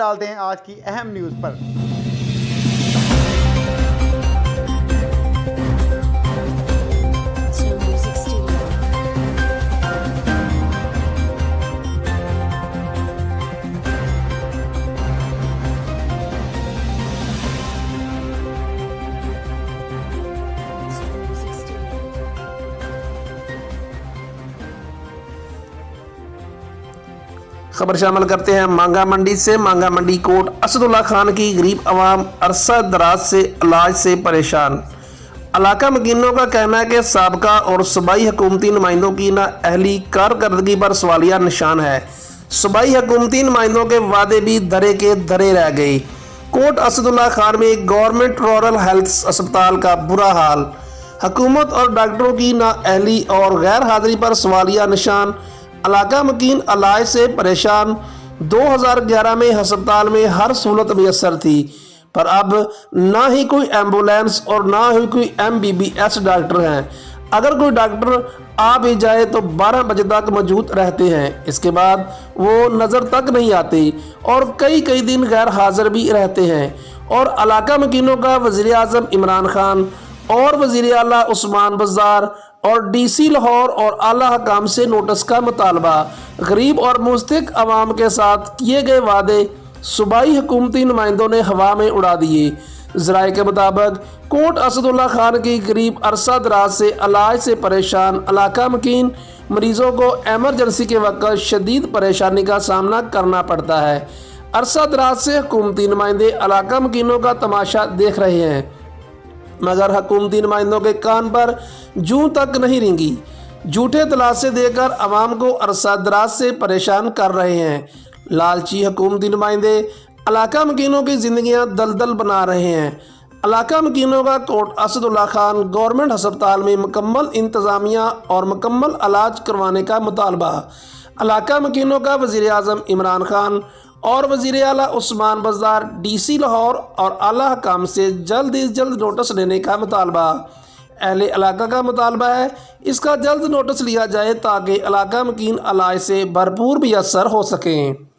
डालते हैं आज की अहम न्यूज़ पर। खबर शामिल करते हैं मांगा मंडी से। मांगा मंडी कोट असदुल्ला खान की गरीब आवाम अरसा दराज से इलाज से परेशान। इलाका मकीनों का कहना है कि साबका और सूबाई हुकूमती नुमाइंदों की नाअहली कारकर्दगी पर सवालिया निशान है। सूबाई हुकूमती नुमाइंदों के वादे भी धरे के धरे रह गए। कोट असदुल्ला खान में गवर्नमेंट रूरल हेल्थ अस्पताल का बुरा हाल। हुकूमत और डॉक्टरों की नाअहली और गैर हाजिरी पर सवालिया निशान। इलाका मकीन इलाज से परेशान। 2011 में अस्पताल में हर सहूलत मैसर थी, पर अब ना ही कोई एम्बुलेंस और ना ही कोई MBBS डॉक्टर हैं। अगर कोई डॉक्टर आ भी जाए तो 12 बजे तक मौजूद रहते हैं, इसके बाद वो नज़र तक नहीं आते और कई दिन गैर हाजिर भी रहते हैं। और इलाका मकीनों का वज़ीर आज़म इमरान खान और वज़ीर आला उस्मान बज़ार और DC लाहौर और आला हकाम से नोटिस का मुतालबा। गरीब और मुस्तहिक अवाम के साथ किए गए वादे सूबाई हुकूमती नुमाइंदों ने हवा में उड़ा दिए। ज़राए के मुताबिक कोट असदुल्ला खान की गरीब अरसा दराज से इलाज से परेशान इलाका मकीन मरीज़ों को एमरजेंसी के वक्त शदीद परेशानी का सामना करना पड़ता है। अरसा दराज से हुकूमती नुमाइंदे इलाका मकीनों का तमाशा देख रहे हैं, मगर हुकूमती नुमाइंदों के कान पर जूं तक नहीं रेंगी। झूठे दिलासे देकर अवाम को अरसा दराज से परेशान कर रहे हैं। लालची हुकूमती नुमाइंदे इलाका मकीनों की ज़िंदगियां दलदल बना रहे हैं। इलाका मकीनों का कोट असदुल्ला खान गवर्नमेंट अस्पताल में मुकम्मल इंतज़ामिया और मुकम्मल इलाज करवाने का मुतालबा। इलाका मकीनों का वज़ीर आज़म इमरान खान और वज़ीर आला उस्मान बज़ार DC लाहौर और आला हकाम से जल्द से जल्द नोटिस लेने का मुतालबा। अहले इलाका का मुतालबा है इसका जल्द नोटिस लिया जाए ताकि इलाका मकीन इलाज से भरपूर मैसर हो सकें।